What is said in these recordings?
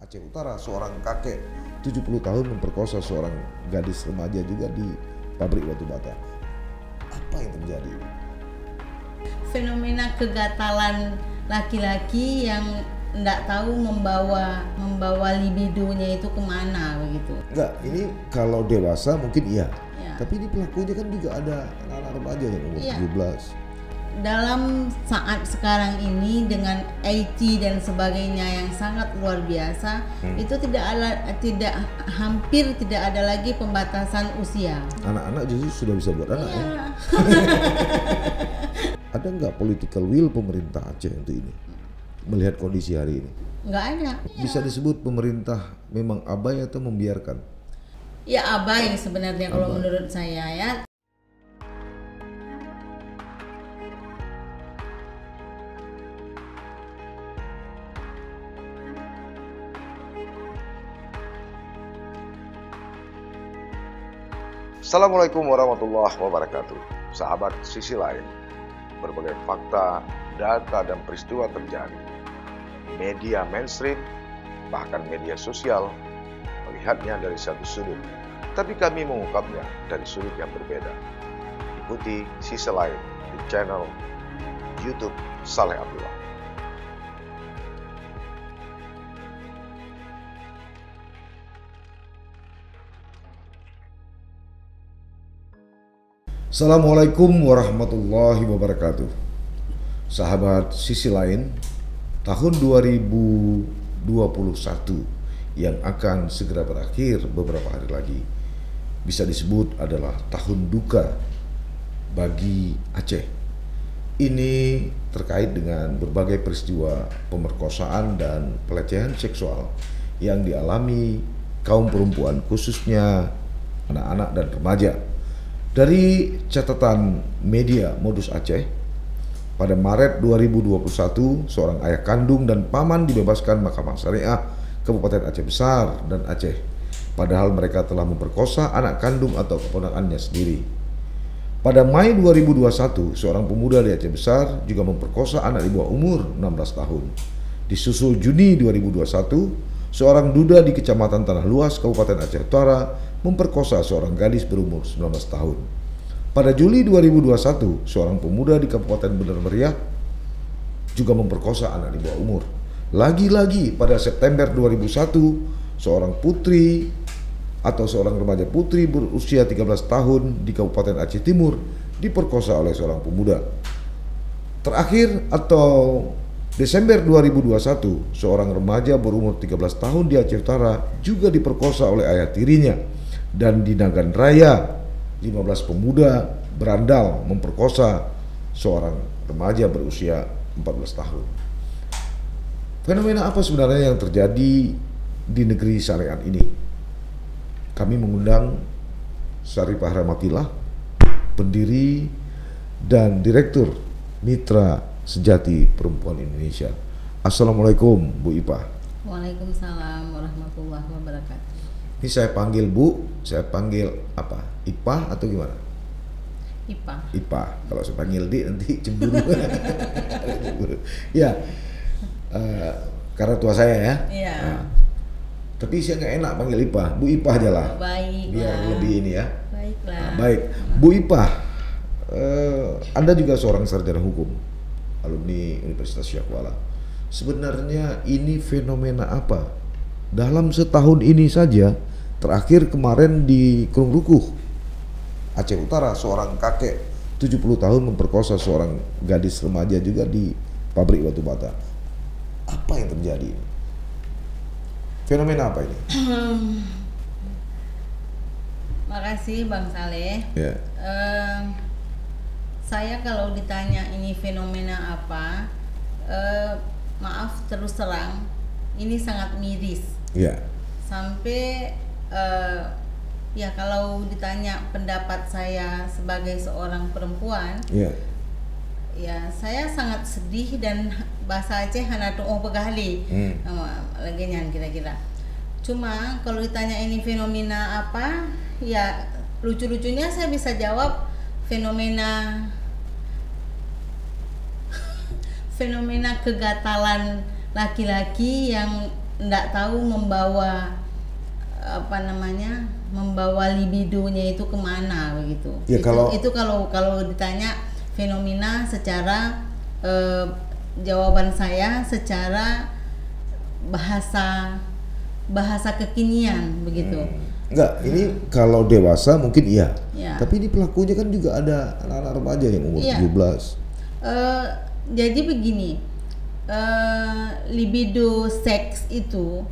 Aceh Utara, seorang kakek 70 tahun memperkosa seorang gadis remaja juga di pabrik batu bata. Apa yang terjadi? Fenomena kegatalan laki-laki yang tidak tahu membawa libidonya itu kemana begitu. Enggak, ini kalau dewasa mungkin iya. Ya. Tapi ini pelakunya kan juga ada anak-anak remaja yang umur 17. Dalam saat sekarang ini dengan IT dan sebagainya yang sangat luar biasa, itu hampir tidak ada lagi pembatasan usia. Anak-anak justru sudah bisa buat anak ya. Ada nggak political will pemerintah Aceh untuk ini? Melihat kondisi hari ini? Nggak ada. Bisa disebut pemerintah memang abai atau membiarkan? Ya abai sebenarnya kalau menurut saya ya. Assalamualaikum warahmatullahi wabarakatuh. Sahabat Sisi Lain, berbagai fakta, data, dan peristiwa terjadi. Media mainstream, bahkan media sosial, melihatnya dari satu sudut, tapi kami mengungkapnya dari sudut yang berbeda. Ikuti Sisi Lain di channel YouTube Saleh Abdullah. Assalamualaikum warahmatullahi wabarakatuh. Sahabat Sisi Lain, tahun 2021 yang akan segera berakhir beberapa hari lagi bisa disebut adalah tahun duka bagi Aceh. Ini terkait dengan berbagai peristiwa pemerkosaan dan pelecehan seksual yang dialami kaum perempuan, khususnya anak-anak dan remaja. Dari catatan media Modus Aceh, pada Maret 2021, seorang ayah kandung dan paman dibebaskan Mahkamah Syariah Kabupaten Aceh Besar dan Aceh, padahal mereka telah memperkosa anak kandung atau keponakannya sendiri. Pada Mei 2021, seorang pemuda di Aceh Besar juga memperkosa anak di bawah umur 16 tahun. Disusul Juni 2021, seorang duda di Kecamatan Tanah Luas, Kabupaten Aceh Utara memperkosa seorang gadis berumur 19 tahun. Pada Juli 2021, seorang pemuda di Kabupaten Bener Meriah juga memperkosa anak di bawah umur. Lagi-lagi pada September 2001, seorang putri atau seorang remaja putri berusia 13 tahun di Kabupaten Aceh Timur diperkosa oleh seorang pemuda. Terakhir atau Desember 2021, seorang remaja berumur 13 tahun di Aceh Utara juga diperkosa oleh ayah tirinya. Dan di Nagan Raya, 15 pemuda berandal memperkosa seorang remaja berusia 14 tahun. Fenomena apa sebenarnya yang terjadi di negeri syariat ini? Kami mengundang Syarifah Rahmatillah, pendiri dan direktur Mitra Sejati Perempuan Indonesia. Assalamualaikum Bu Ipah. Waalaikumsalam warahmatullahi wabarakatuh. Ini saya panggil Bu, saya panggil apa? Ipah atau gimana? Ipah. Ipah. Kalau saya panggil Dik nanti cemburu. Ya, karena tua saya ya. Iya. Nah, tapi saya nggak enak panggil Ipah, Bu Ipah aja lah. Baiklah. Biar lebih ini ya. Baiklah. Nah, baik, Bu Ipah, Anda juga seorang sarjana hukum, alumni Universitas Syakwala. Sebenarnya ini fenomena apa? Dalam setahun ini saja, terakhir kemarin di Kurung Rukuh, Aceh Utara, seorang kakek 70 tahun memperkosa seorang gadis remaja juga di pabrik batu bata. Apa yang terjadi? Fenomena apa ini? Makasih Bang Saleh. Ya. Saya kalau ditanya ini fenomena apa, maaf terus terang, ini sangat miris. Ya. Sampai ya kalau ditanya pendapat saya sebagai seorang perempuan, Ya. ya saya sangat sedih dan bahasa Aceh hanatu oh begali lagi nyan kira-kira. Cuma kalau ditanya ini fenomena apa, ya lucu-lucunya saya bisa jawab fenomena kegatalan laki-laki yang nggak tahu membawa membawa libidonya itu kemana begitu. Ya, itu kalau ditanya fenomena secara jawaban saya secara bahasa kekinian begitu. Enggak, ini kalau dewasa mungkin iya. Ya. Tapi ini pelakunya kan juga ada anak-anak remaja yang umur 17. Jadi begini, libido seks itu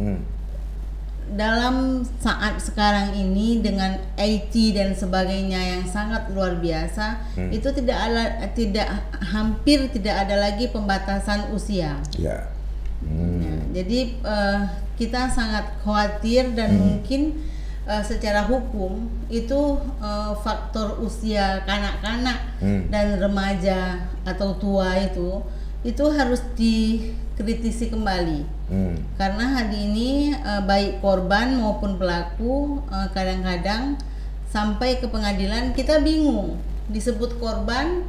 dalam saat sekarang ini dengan IT dan sebagainya yang sangat luar biasa, itu hampir tidak ada lagi pembatasan usia. Ya. Ya, jadi kita sangat khawatir dan mungkin secara hukum itu faktor usia kanak-kanak dan remaja atau tua itu harus dikritisi kembali. Karena hari ini baik korban maupun pelaku kadang-kadang sampai ke pengadilan kita bingung, disebut korban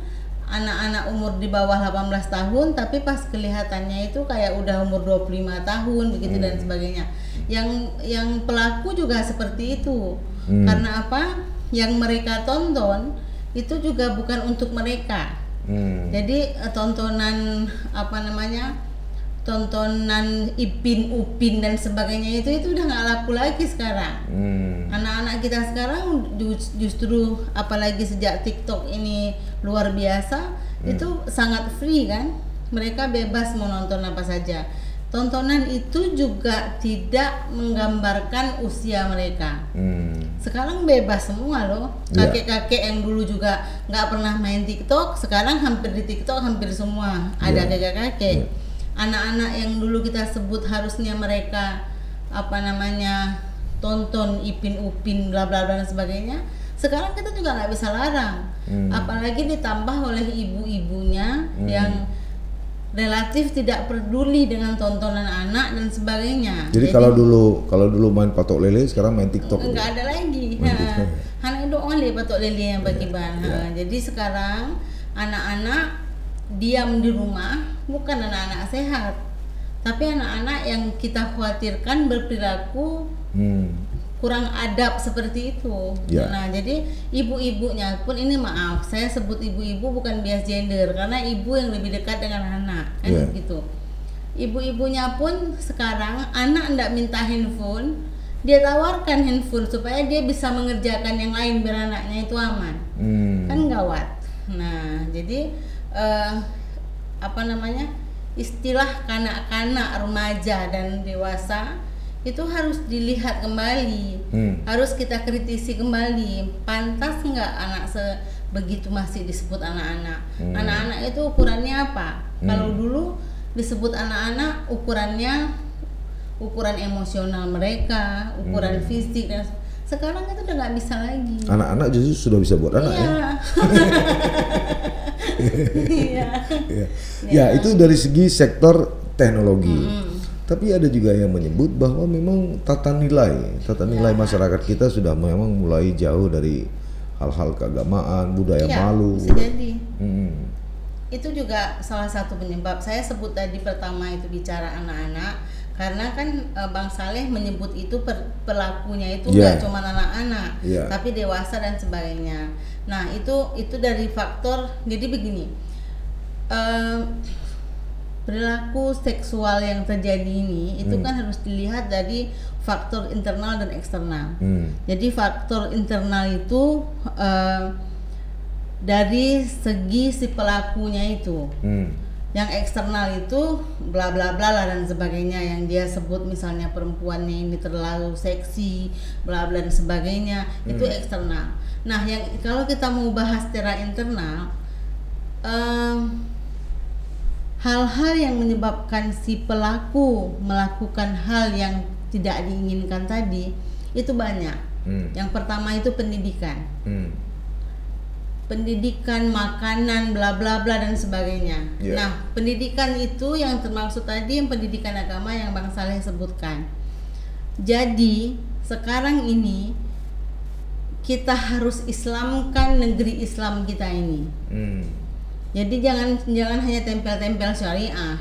anak-anak umur di bawah 18 tahun tapi pas kelihatannya itu kayak udah umur 25 tahun begitu dan sebagainya. Yang pelaku juga seperti itu. Karena apa? Yang mereka tonton itu juga bukan untuk mereka. Jadi tontonan tontonan Ipin Upin dan sebagainya itu udah nggak laku lagi sekarang. Anak-anak kita sekarang justru apalagi sejak TikTok ini luar biasa, itu sangat free kan, mereka bebas mau nonton apa saja. Tontonan itu juga tidak menggambarkan usia mereka. Sekarang bebas semua loh. Kakek-kakek yang dulu juga nggak pernah main TikTok, sekarang hampir di TikTok hampir semua ada kakek-kakek. Anak-anak yang dulu kita sebut harusnya mereka tonton Ipin Upin bla bla bla dan sebagainya, sekarang kita juga nggak bisa larang. Apalagi ditambah oleh ibu-ibunya yang relatif tidak peduli dengan tontonan anak dan sebagainya. Jadi kalau dulu main patok lele, sekarang main TikTok. Nggak ada lagi. Anak itu only patok lele yang bagi-bahan. Jadi sekarang anak-anak diam di rumah bukan anak-anak sehat, tapi anak-anak yang kita khawatirkan berperilaku kurang adab seperti itu. Nah, jadi ibu-ibunya pun ini, maaf saya sebut ibu-ibu bukan bias gender karena ibu yang lebih dekat dengan anak kan gitu. Ibu-ibunya pun sekarang anak ndak minta handphone, dia tawarkan handphone supaya dia bisa mengerjakan yang lain biar anaknya itu aman. Kan gawat. Nah, jadi istilah kanak-kanak, remaja dan dewasa itu harus dilihat kembali, harus kita kritisi kembali. Pantas nggak anak sebegitu masih disebut anak-anak? Anak-anak itu ukurannya apa? Kalau dulu disebut anak-anak ukuran emosional mereka, ukuran fisik, dan sekarang itu udah nggak bisa lagi. Anak-anak justru sudah bisa buat anak ya. Ya, itu dari segi sektor teknologi. Tapi ada juga yang menyebut bahwa memang tata nilai masyarakat kita sudah memang mulai jauh dari hal-hal keagamaan, budaya malu. Bisa jadi. Itu juga salah satu penyebab. Saya sebut tadi pertama itu bicara anak-anak, karena kan Bang Saleh menyebut itu pelakunya itu nggak cuma anak-anak, tapi dewasa dan sebagainya. Nah itu dari faktor. Jadi begini, perilaku seksual yang terjadi ini itu kan harus dilihat dari faktor internal dan eksternal. Jadi faktor internal itu dari segi si pelakunya itu. Yang eksternal itu bla bla bla lah dan sebagainya, yang dia sebut misalnya perempuannya ini terlalu seksi bla bla dan sebagainya, itu eksternal. Nah, yang kalau kita mau bahas secara internal, hal-hal yang menyebabkan si pelaku melakukan hal yang tidak diinginkan tadi itu banyak. Yang pertama itu pendidikan. Pendidikan, makanan, bla bla bla dan sebagainya. Nah, pendidikan itu yang termaksud tadi yang pendidikan agama yang Bang Saleh sebutkan. Jadi sekarang ini kita harus Islamkan negeri Islam kita ini. Jadi jangan hanya tempel-tempel syariah.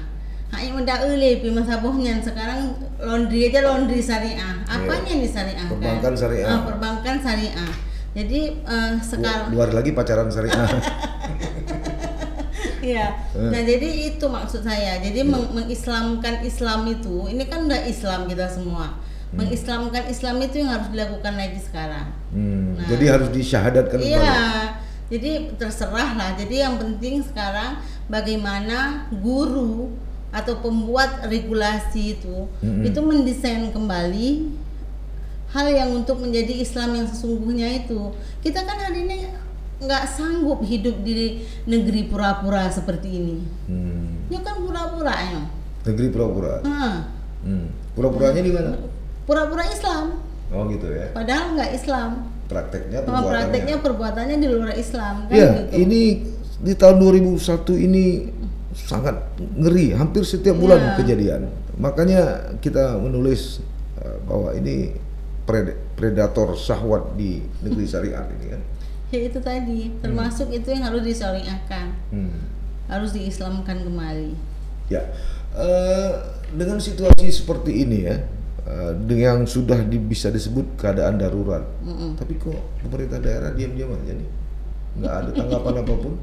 hanya mendaule pi masabohnya sekarang laundry aja laundry syariah. Apanya nih syariah? Perbankan syariah. Perbankan syariah. Jadi sekarang 2 hari lagi pacaran syariah. Iya. Nah, jadi itu maksud saya. Jadi mengislamkan Islam itu, ini kan udah Islam kita semua. Mengislamkan Islam itu yang harus dilakukan lagi sekarang. Nah, jadi harus disyahadatkan kembali. Iya. Jadi terserah lah. Jadi yang penting sekarang bagaimana guru atau pembuat regulasi itu mendesain kembali hal yang untuk menjadi Islam yang sesungguhnya itu. Kita kan hari ini nggak sanggup hidup di negeri pura-pura seperti ini. Ya kan pura-pura ya. Negeri pura-pura. Pura-puranya di mana? Pura-pura Islam. Oh gitu ya. Padahal nggak Islam. Prakteknya perbuatannya di luar Islam. Kan ya, gitu. ini di tahun 2001 ini sangat ngeri. Hampir setiap bulan kejadian. Makanya kita menulis bahwa ini predator syahwat di negeri syariat ini kan. Ya itu tadi, termasuk itu yang harus disyariahkan, harus diislamkan kembali. Ya, dengan situasi seperti ini ya, dengan sudah bisa disebut keadaan darurat, tapi kok pemerintah daerah diam-diam aja nih, nggak ada tanggapan apapun.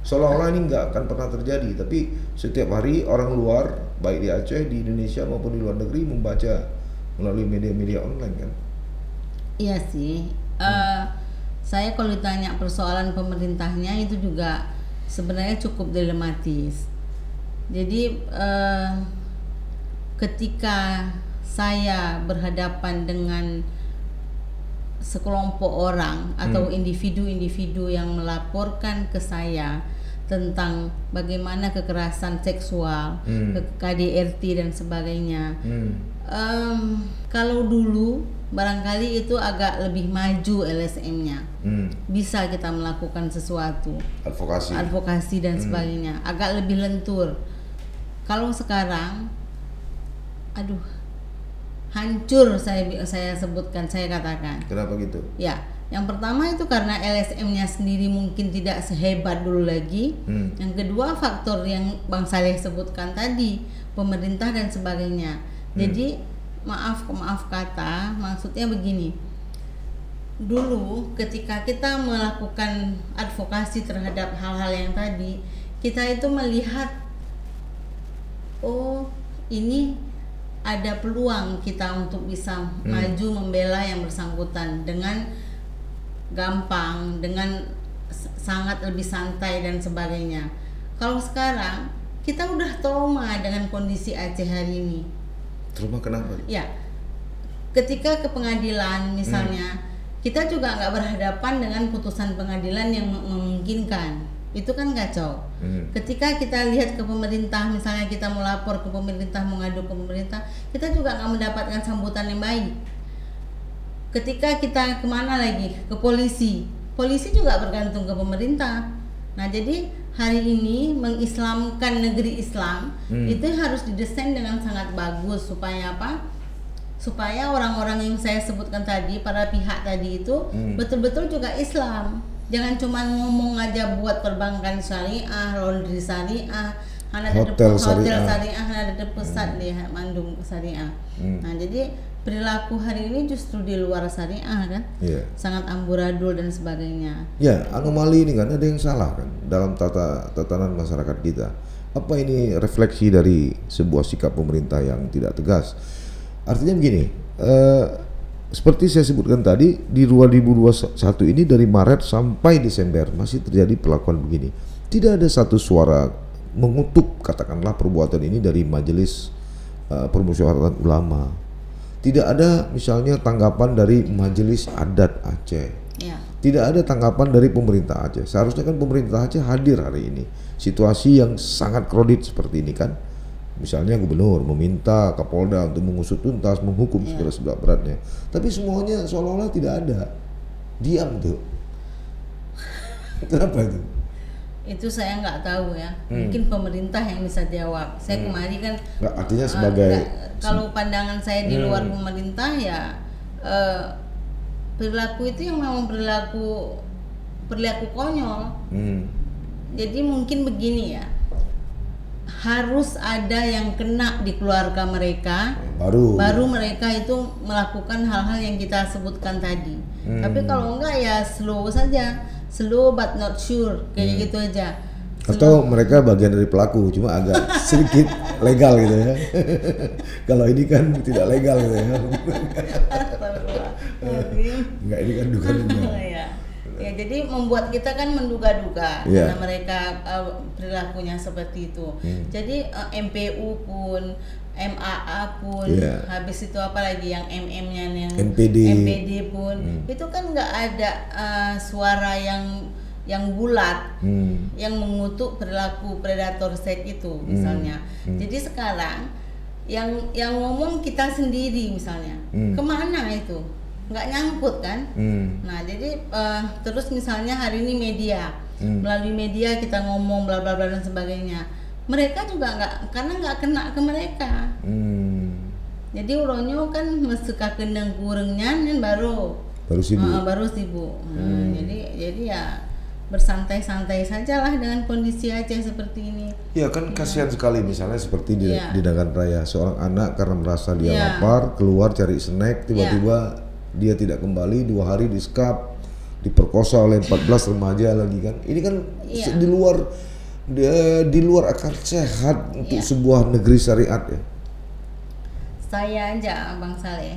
Seolah-olah ini nggak akan pernah terjadi, tapi setiap hari orang luar, baik di Aceh, di Indonesia maupun di luar negeri membaca melalui media-media online kan. Iya sih. Saya kalau ditanya persoalan pemerintahnya itu juga sebenarnya cukup dilematis. Jadi ketika saya berhadapan dengan sekelompok orang atau individu-individu yang melaporkan ke saya tentang bagaimana kekerasan seksual, KDRT dan sebagainya. Kalau dulu barangkali itu agak lebih maju LSM-nya, bisa kita melakukan sesuatu, advokasi dan sebagainya, agak lebih lentur. Kalau sekarang, aduh, hancur saya sebutkan, saya katakan. Kenapa gitu? Ya, yang pertama itu karena LSM-nya sendiri mungkin tidak sehebat dulu lagi. Yang kedua faktor yang Bang Saleh sebutkan tadi, pemerintah dan sebagainya. Jadi maaf kata, maksudnya begini. Dulu ketika kita melakukan advokasi terhadap hal-hal yang tadi, kita itu melihat, oh ini ada peluang kita untuk bisa maju membela yang bersangkutan dengan gampang, dengan sangat lebih santai dan sebagainya. Kalau sekarang kita udah trauma dengan kondisi Aceh hari ini. Trauma kenapa? Ya, ketika ke pengadilan misalnya, kita juga nggak berhadapan dengan putusan pengadilan yang memungkinkan. Itu kan kacau. Ketika kita lihat ke pemerintah, misalnya kita mau lapor ke pemerintah, mengadu ke pemerintah, kita juga nggak mendapatkan sambutan yang baik. Ketika kita kemana lagi? Ke polisi. Polisi juga bergantung ke pemerintah. Nah, jadi hari ini mengislamkan negeri Islam itu harus didesain dengan sangat bagus supaya apa? Supaya orang-orang yang saya sebutkan tadi, para pihak tadi itu betul-betul juga Islam. Jangan cuma ngomong aja buat perbankan syariah, laundry syariah, hotel syariah, ada pusat di Mandung syariah. Nah, jadi perilaku hari ini justru di luar syariah kan, sangat amburadul dan sebagainya. Ya, anomali ini kan ada yang salah kan dalam tatanan masyarakat kita. Apa ini refleksi dari sebuah sikap pemerintah yang tidak tegas? Artinya begini, seperti saya sebutkan tadi, di 2021 ini dari Maret sampai Desember masih terjadi perlakuan begini. Tidak ada satu suara mengutuk katakanlah perbuatan ini dari Majelis Permusyawaratan Ulama. Tidak ada misalnya tanggapan dari Majelis Adat Aceh. Tidak ada tanggapan dari pemerintah Aceh. Seharusnya kan pemerintah Aceh hadir hari ini. Situasi yang sangat kredit seperti ini kan. Misalnya gubernur meminta Kapolda untuk mengusut tuntas, menghukum seberat-beratnya. Tapi semuanya seolah-olah tidak ada. Diam tuh. Kenapa itu? Itu saya nggak tahu ya. Mungkin pemerintah yang bisa jawab. Saya kemarin kan nggak, artinya sebagai kalau pandangan saya di luar pemerintah ya perilaku itu yang memang perilaku konyol. Jadi mungkin begini ya, harus ada yang kena di keluarga mereka, baru mereka itu melakukan hal-hal yang kita sebutkan tadi. Tapi kalau enggak ya slow saja, slow but not sure, kayak gitu aja. Atau mereka bagian dari pelaku, cuma agak sedikit legal gitu ya. Kalau ini kan tidak legal gitu ya. Enggak, ini kan duga-duga. Ya, jadi membuat kita kan menduga-duga karena mereka perilakunya seperti itu. Jadi MPU pun, MAA pun, habis itu apalagi yang MM-nya yang NPD pun, itu kan nggak ada suara yang bulat yang mengutuk perilaku predator seks itu misalnya. Jadi sekarang yang ngomong kita sendiri misalnya, kemana itu? Nggak nyangkut kan? Nah jadi terus misalnya hari ini media, melalui media kita ngomong bla bla bla dan sebagainya, mereka juga karena nggak kena ke mereka. Jadi uronyo kan mesuka kendang kurengnya kan baru sibuk. Jadi ya bersantai-santai sajalah dengan kondisi Aceh seperti ini. Ya kan kasihan sekali misalnya seperti di Dagan Raya, seorang anak karena merasa dia lapar keluar cari snack, tiba-tiba dia tidak kembali, 2 hari disekap, diperkosa oleh 14 remaja lagi kan. Ini kan di luar akal sehat untuk sebuah negeri syariat ya. Saya aja Bang Saleh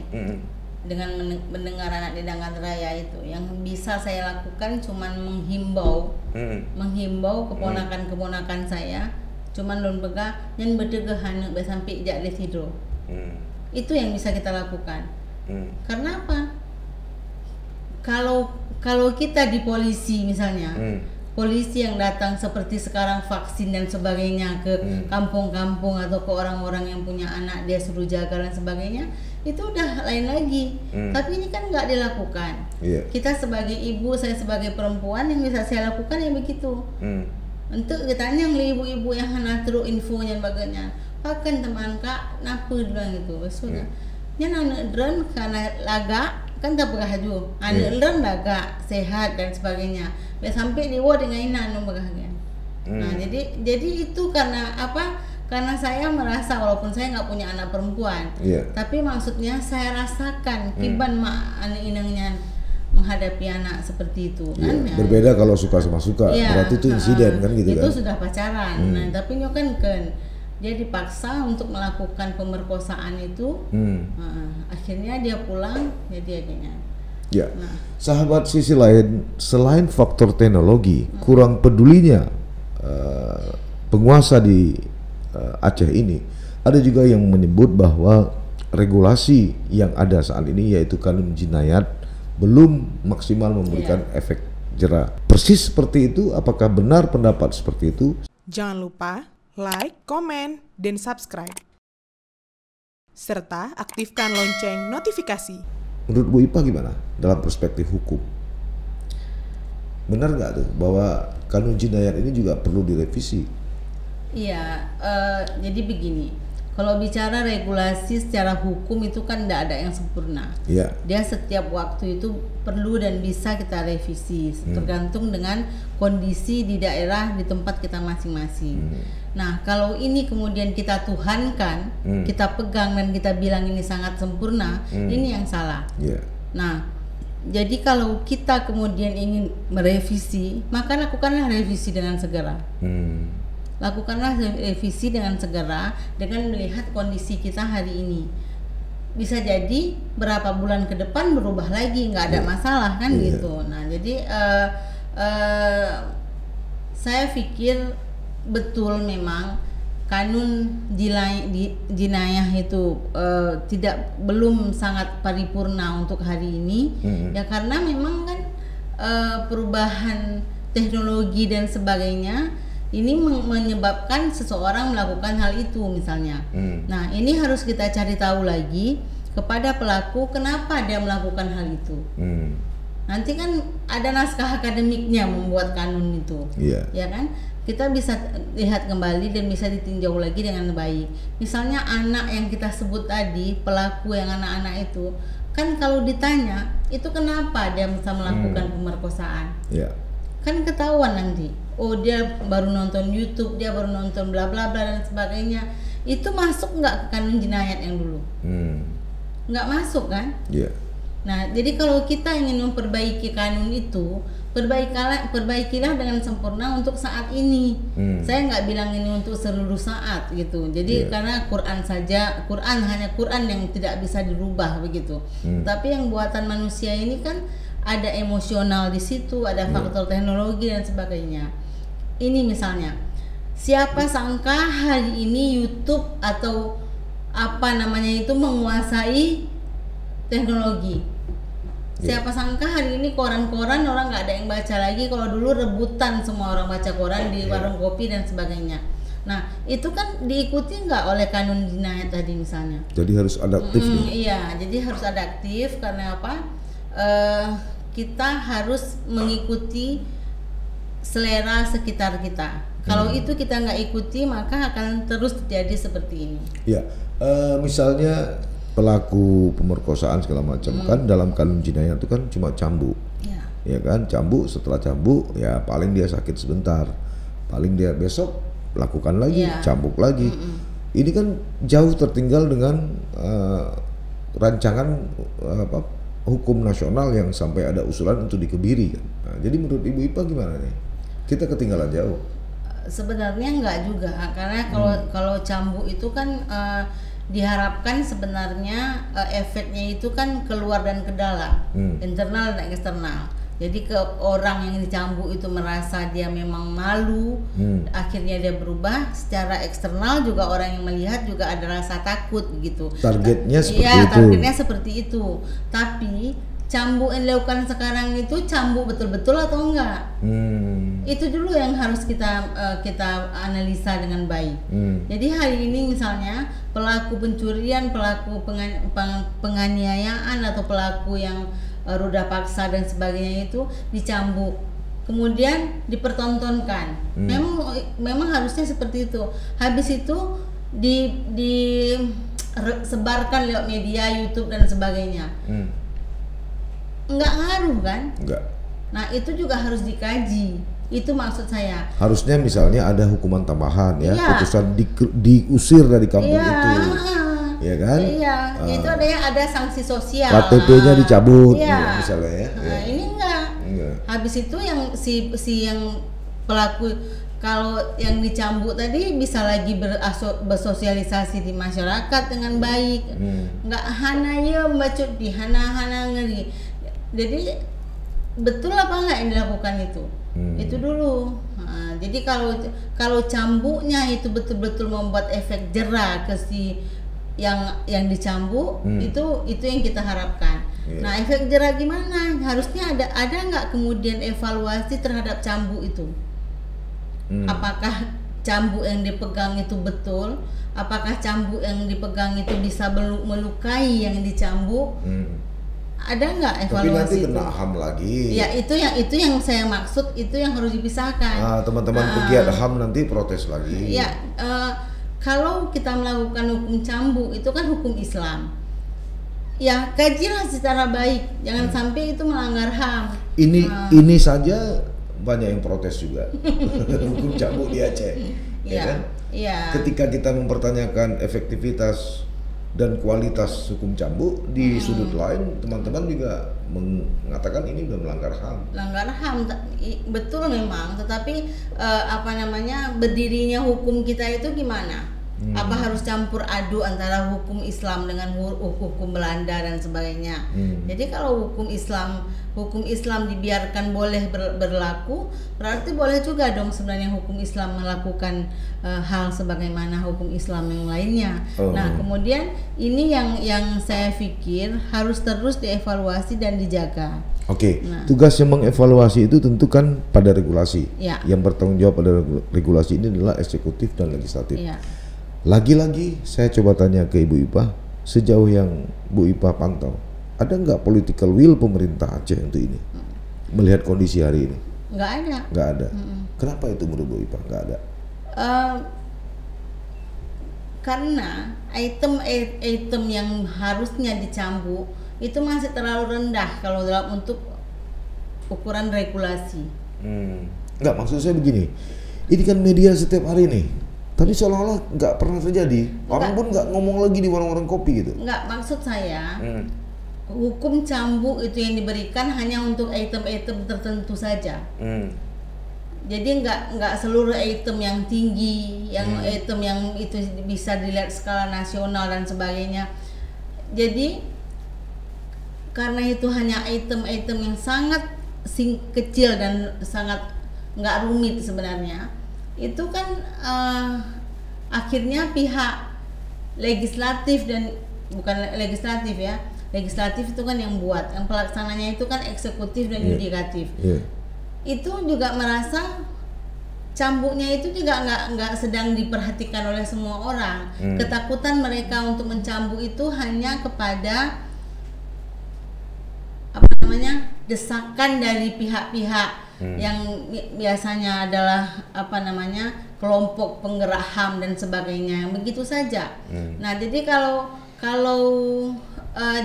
dengan mendengar anak di Dagan Raya itu, yang bisa saya lakukan cuman menghimbau keponakan-keponakan saya, cuman lon bega yang berdegahan sampai jak tidur. Itu yang bisa kita lakukan. Karena apa? Kalau kita di polisi misalnya, polisi yang datang seperti sekarang vaksin dan sebagainya ke kampung-kampung atau ke orang-orang yang punya anak dia suruh jaga dan sebagainya, itu udah lain lagi. Tapi ini kan nggak dilakukan. Kita sebagai ibu, saya sebagai perempuan, yang bisa saya lakukan ya begitu. Untuk ditanya oleh ibu-ibu yang hanatru infonya bagainya, pakan teman kak napa bilang itu sudah. Nya anak dren karena laga kan tak berhaju, anak dren laga sehat dan sebagainya. Sampai di dengan inan bahagia. Nah jadi itu karena apa? Karena saya merasa walaupun saya nggak punya anak perempuan, tapi maksudnya saya rasakan kiban mak anak inangnya menghadapi anak seperti itu kan. Berbeda kalau suka sama suka, berarti itu insiden kan gitu kan. Itu sudah pacaran. Nah tapi nyokan dia dipaksa untuk melakukan pemerkosaan itu, akhirnya dia pulang, jadi akhirnya. Sahabat, sisi lain selain faktor teknologi, kurang pedulinya penguasa di Aceh ini, ada juga yang menyebut bahwa regulasi yang ada saat ini yaitu kanun jinayat belum maksimal memberikan efek jera. Persis seperti itu, apakah benar pendapat seperti itu? Jangan lupa like, komen, dan subscribe. Serta aktifkan lonceng notifikasi. Menurut Bu Ipa gimana dalam perspektif hukum? Benar nggak tuh bahwa kanun jinayat ini juga perlu direvisi? Iya, jadi begini. Kalau bicara regulasi secara hukum itu kan tidak ada yang sempurna. Dia setiap waktu itu perlu dan bisa kita revisi, tergantung dengan kondisi di daerah, di tempat kita masing-masing. Nah, kalau ini kemudian kita tuhankan, kita pegang dan kita bilang ini sangat sempurna, ini yang salah. Nah, jadi kalau kita kemudian ingin merevisi, maka lakukanlah revisi dengan segera. Lakukanlah revisi dengan segera dengan melihat kondisi kita hari ini. Bisa jadi berapa bulan ke depan berubah lagi, nggak ada masalah kan gitu. Nah jadi saya pikir betul memang kanun jinayah itu belum sangat paripurna untuk hari ini, ya karena memang kan perubahan teknologi dan sebagainya ini menyebabkan seseorang melakukan hal itu misalnya. Nah ini harus kita cari tahu lagi kepada pelaku kenapa dia melakukan hal itu. Nanti kan ada naskah akademiknya membuat kanun itu, ya kan? Kita bisa lihat kembali dan bisa ditinjau lagi dengan baik. Misalnya anak yang kita sebut tadi, pelaku yang anak-anak itu, kan kalau ditanya itu kenapa dia bisa melakukan pemerkosaan, kan ketahuan nanti. oh dia baru nonton YouTube, dia baru nonton bla bla bla dan sebagainya, itu masuk nggak ke kanun jinayat yang dulu? Nggak masuk kan? Iya. Nah, jadi kalau kita ingin memperbaiki kanun itu, perbaikilah dengan sempurna untuk saat ini. Saya nggak bilang ini untuk seluruh saat gitu. Jadi karena Quran saja, hanya Quran yang tidak bisa dirubah begitu. Tapi yang buatan manusia ini kan ada emosional di situ, ada faktor teknologi dan sebagainya. Ini misalnya, siapa sangka hari ini YouTube atau apa namanya itu menguasai teknologi. Siapa sangka hari ini koran-koran orang nggak ada yang baca lagi. Kalau dulu rebutan semua orang baca koran di warung kopi dan sebagainya. Nah itu kan diikuti nggak oleh kanun jinayat tadi misalnya. Jadi harus adaptif nih. Iya, jadi harus adaptif karena apa? Kita harus mengikuti selera sekitar kita. Kalau itu kita nggak ikuti maka akan terus terjadi seperti ini. Ya, misalnya pelaku pemerkosaan segala macam kan dalam kanun jinayat itu kan cuma cambuk, ya kan, cambuk, setelah cambuk ya paling dia sakit sebentar, paling dia besok lakukan lagi, cambuk lagi. Ini kan jauh tertinggal dengan rancangan hukum nasional yang sampai ada usulan untuk dikebiri kan. Nah, jadi menurut Ibu Ipa gimana nih? Kita ketinggalan jauh. Sebenarnya enggak juga, karena kalau cambuk itu kan diharapkan sebenarnya efeknya itu kan keluar dan ke dalam, internal dan eksternal. Jadi ke orang yang dicambuk itu merasa dia memang malu, akhirnya dia berubah. Secara eksternal juga orang yang melihat juga ada rasa takut gitu. Targetnya seperti itu. Iya, targetnya seperti itu. Tapi cambuk yang dilakukan sekarang itu cambuk betul-betul atau enggak? Itu dulu yang harus kita analisa dengan baik. Jadi hari ini misalnya pelaku pencurian, pelaku penganiayaan atau pelaku yang ruda paksa dan sebagainya itu dicambuk, kemudian dipertontonkan. Memang harusnya seperti itu. Habis itu disebarkan lewat media, YouTube dan sebagainya. Enggak ngaruh kan? Enggak. Nah itu juga harus dikaji. Itu maksud saya. Harusnya misalnya ada hukuman tambahan ya, putusan diusir dari kampung itu, ya kan? Iya. Itu ada sanksi sosial. KTP-nya dicabut, misalnya ya. Nah, ini enggak. Habis itu yang si yang pelaku, kalau yang dicambuk tadi bisa lagi bersosialisasi di masyarakat dengan baik. Enggak hana ya membacut di hana ngeri. Jadi betul apa enggak yang dilakukan itu? Itu dulu. Nah, jadi kalau cambuknya itu betul-betul membuat efek jera ke si yang dicambuk, itu yang kita harapkan. Nah, efek jera gimana? Harusnya ada nggak kemudian evaluasi terhadap cambuk itu? Apakah cambuk yang dipegang itu betul? Apakah cambuk yang dipegang itu bisa melukai yang dicambuk? Ada nggak evaluasi? Tapi nanti kena HAM lagi. Ya itu yang saya maksud, itu yang harus dipisahkan. Teman-teman pegiat HAM nanti protes lagi. Ya, kalau kita melakukan hukum cambuk itu kan hukum Islam. Ya kajilah secara baik, jangan sampai itu melanggar HAM. Ini saja banyak yang protes juga. Hukum cambuk di Aceh, ya kan? Iya. Ketika kita mempertanyakan efektivitas dan kualitas hukum cambuk di sudut lain, teman-teman juga mengatakan ini udah melanggar HAM. Melanggar HAM, betul memang. Tetapi berdirinya hukum kita itu gimana? Apa harus campur aduk antara hukum Islam dengan hukum Belanda dan sebagainya? Jadi kalau hukum Islam dibiarkan boleh berlaku, berarti boleh juga dong sebenarnya hukum Islam melakukan hal sebagaimana hukum Islam yang lainnya. Nah, kemudian ini yang saya pikir harus terus dievaluasi dan dijaga. Tugas yang mengevaluasi itu tentu kan pada regulasi. Yang bertanggung jawab pada regulasi ini adalah eksekutif dan legislatif. Lagi-lagi saya coba tanya ke Ibu Ipa, sejauh yang Bu Ipa pantau, ada nggak political will pemerintah Aceh untuk ini? Melihat kondisi hari ini? Nggak ada. Nggak ada. Kenapa itu menurut Bu Ipa nggak ada? Karena item yang harusnya dicambuk itu masih terlalu rendah kalau untuk ukuran regulasi. Enggak, maksud saya begini. Ini kan media setiap hari nih. Tapi seolah-olah nggak pernah terjadi. Orang pun nggak ngomong lagi di warung-warung kopi gitu. Enggak, maksud saya hukum cambuk itu yang diberikan hanya untuk item-item tertentu saja. Jadi nggak seluruh item yang tinggi, yang item yang itu bisa dilihat skala nasional dan sebagainya. Jadi karena itu hanya item-item yang sangat kecil dan sangat nggak rumit sebenarnya, itu kan akhirnya pihak legislatif dan bukan legislatif ya, legislatif itu kan yang buat, yang pelaksananya itu kan eksekutif dan yudikatif. Itu juga merasa cambuknya itu juga nggak sedang diperhatikan oleh semua orang. Ketakutan mereka untuk mencambuk itu hanya kepada apa namanya, desakan dari pihak-pihak yang biasanya adalah apa namanya, kelompok penggerak HAM dan sebagainya, begitu saja. Nah, jadi kalau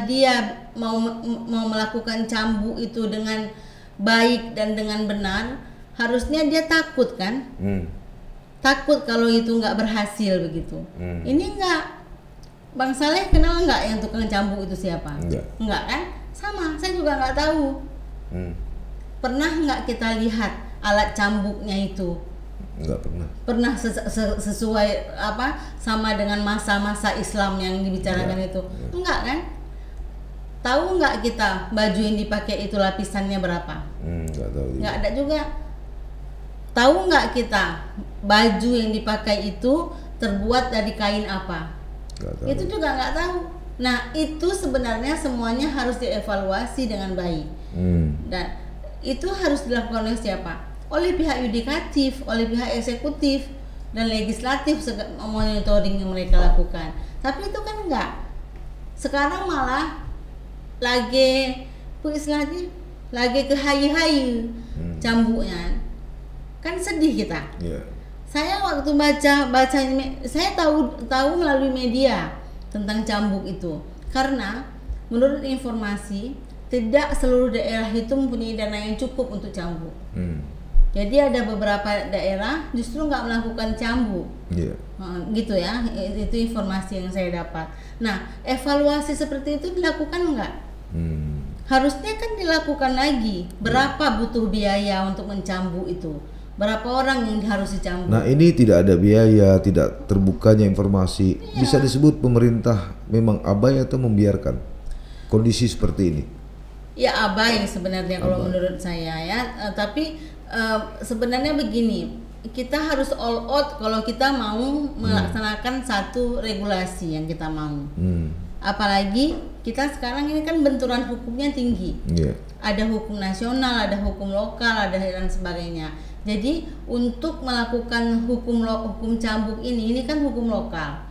dia mau melakukan cambuk itu dengan baik dan dengan benar, harusnya dia takut kan? Takut kalau itu nggak berhasil begitu. Ini nggak, Bang Saleh kenal nggak yang tukang cambuk itu siapa? Nggak kan? Sama, saya juga nggak tahu. Pernah nggak kita lihat alat cambuknya itu? Nggak pernah. Pernah sesuai apa sama dengan masa-masa Islam yang dibicarakan itu? Enggak kan? Tahu nggak kita baju yang dipakai itu lapisannya berapa? Nggak tahu. Nggak ada juga. Tahu nggak kita baju yang dipakai itu terbuat dari kain apa? Nggak tahu. Itu juga nggak tahu. Nah, itu sebenarnya semuanya harus dievaluasi dengan baik. Dan itu harus dilakukan oleh siapa? Oleh pihak yudikatif, oleh pihak eksekutif dan legislatif, monitoring yang mereka lakukan. Tapi itu kan enggak. Sekarang malah lagi ke hayu-hayu cambuknya. Kan sedih kita. Saya waktu baca saya tahu melalui media tentang cambuk itu, karena menurut informasi tidak seluruh daerah itu mempunyai dana yang cukup untuk cambuk. Jadi ada beberapa daerah justru nggak melakukan cambuk, gitu ya. Itu informasi yang saya dapat. Nah, evaluasi seperti itu dilakukan nggak? Harusnya kan dilakukan lagi. Berapa butuh biaya untuk mencambuk itu? Berapa orang yang harus dicambuk? Nah, ini tidak ada biaya, tidak terbukanya informasi. Bisa disebut pemerintah memang abai atau membiarkan kondisi seperti ini? Ya, abai sebenarnya kalau menurut saya ya. Tapi sebenarnya begini, kita harus all out kalau kita mau melaksanakan satu regulasi yang kita mau. Apalagi kita sekarang ini kan benturan hukumnya tinggi. Ada hukum nasional, ada hukum lokal, ada dan sebagainya. Jadi untuk melakukan hukum cambuk ini kan hukum lokal.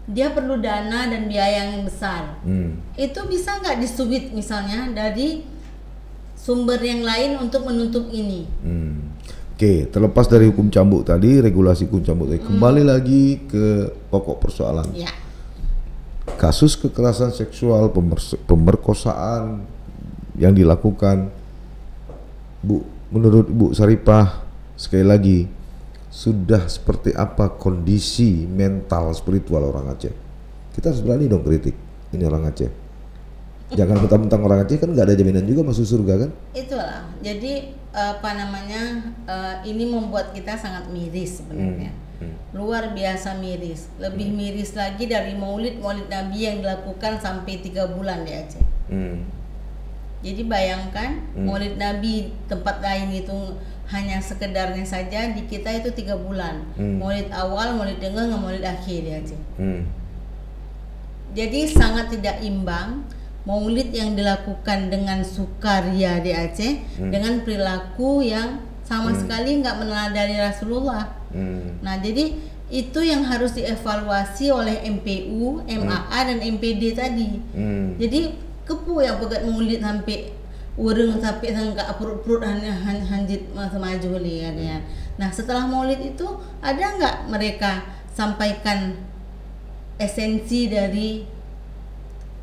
Dia perlu dana dan biaya yang besar. Itu bisa nggak disubit misalnya dari sumber yang lain untuk menutup ini? Oke, terlepas dari hukum cambuk tadi, regulasi hukum cambuk tadi, kembali lagi ke pokok persoalan. Kasus kekerasan seksual, pemerkosaan yang dilakukan, Bu, menurut Bu Saripah, sekali lagi, sudah seperti apa kondisi mental spiritual orang Aceh? Kita harus berani dong kritik. Ini orang Aceh. Jangan mentang-mentang orang Aceh kan nggak ada jaminan juga masuk surga kan? Itulah. Jadi apa namanya? Ini membuat kita sangat miris sebenarnya. Luar biasa miris. Lebih miris lagi dari maulid Nabi yang dilakukan sampai 3 bulan di Aceh. Jadi bayangkan maulid Nabi tempat lain itu hanya sekedarnya saja, di kita itu 3 bulan. Maulid awal, maulid tengah, maulid akhir di Aceh. Jadi sangat tidak imbang maulid yang dilakukan dengan sukaria di Aceh dengan perilaku yang sama sekali nggak meneladani Rasulullah. Nah, jadi itu yang harus dievaluasi oleh MPU, MAA dan MPD tadi. Jadi kepu yang pegat maulid sampai urung sampai enggak perut-perut hanjit maju ya. Nah, setelah maulid itu ada nggak mereka sampaikan esensi dari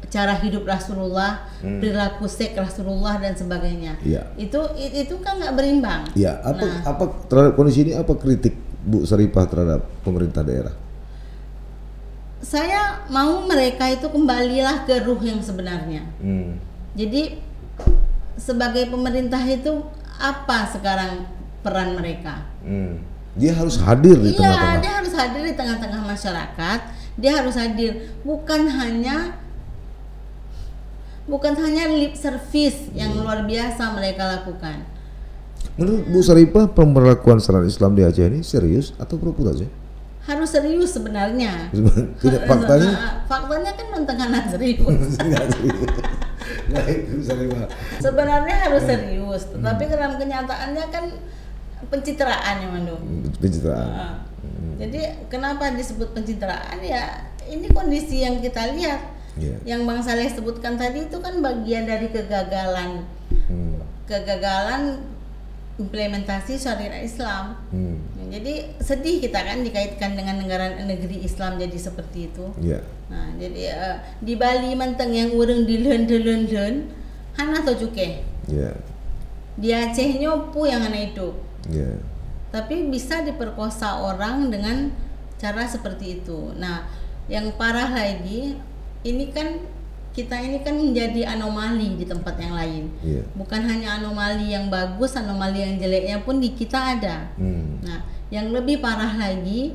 cara hidup Rasulullah, perilaku seks Rasulullah dan sebagainya. Iya. Itu kan nggak berimbang. Ya, apa terhadap kondisi ini, apa kritik Bu Syarifah terhadap pemerintah daerah? Saya mau mereka itu kembalilah ke ruh yang sebenarnya. Jadi sebagai pemerintah itu apa sekarang peran mereka? Dia harus hadir di Iya, tengah-tengah. dia harus hadir di tengah-tengah masyarakat. Dia harus hadir, bukan hanya lip service yang luar biasa mereka lakukan. Menurut Bu Syarifah, pemberlakuan syariat Islam di Aceh ini serius atau pura-pura aja? Harus serius sebenarnya. Tidak, faktanya? Faktanya kan mentengana serius. Baik, Bu Syarifah. Sebenarnya harus serius, tetapi dalam kenyataannya kan pencitraan ya Mandu. Pencitraan. Jadi kenapa disebut pencitraan ya? Ini kondisi yang kita lihat. Yang Bang Saleh sebutkan tadi itu kan bagian dari kegagalan implementasi syariat Islam. Jadi sedih kita kan dikaitkan dengan negeri Islam jadi seperti itu. Nah, jadi di Bali menteng yang urang dilen hana atau cuke. Di Aceh nyopu yang hana hidup. Tapi bisa diperkosa orang dengan cara seperti itu. Nah, yang parah lagi kita ini kan menjadi anomali di tempat yang lain. Bukan hanya anomali yang bagus, anomali yang jeleknya pun di kita ada. Nah, yang lebih parah lagi,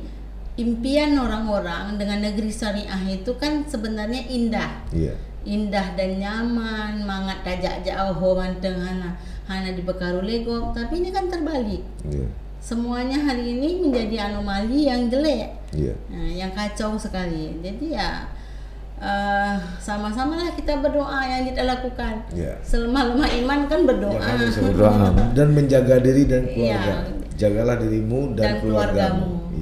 impian orang-orang dengan negeri syariah itu kan sebenarnya indah. Indah dan nyaman, mangat tajak jauh manteng hana di Bekaru Legok, tapi ini kan terbalik. Semuanya hari ini menjadi anomali yang jelek. Nah, yang kacau sekali. Jadi ya sama-samalah kita berdoa yang kita lakukan. Selemah-lemah iman kan berdoa. Dan menjaga diri dan keluarga. Jagalah dirimu dan keluargamu.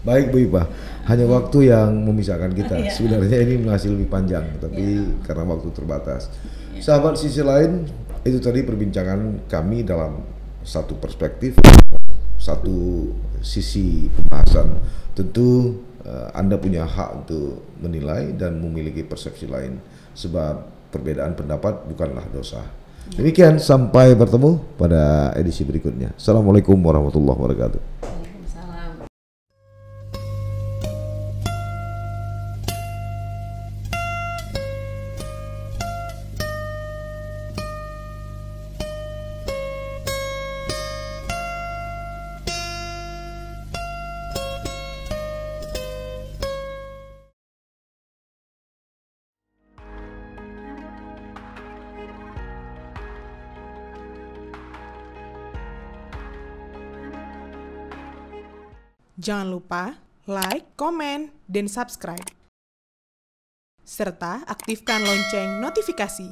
Baik Bu Ipah, hanya waktu yang memisahkan kita. Sebenarnya ini masih lebih panjang, tapi karena waktu terbatas. Sahabat Sisi Lain, itu tadi perbincangan kami dalam satu perspektif, satu sisi pembahasan. Tentu Anda punya hak untuk menilai dan memiliki persepsi lain, sebab perbedaan pendapat bukanlah dosa. Demikian, sampai bertemu pada edisi berikutnya. Assalamualaikum warahmatullahi wabarakatuh. Jangan lupa like, komen, dan subscribe. Serta aktifkan lonceng notifikasi.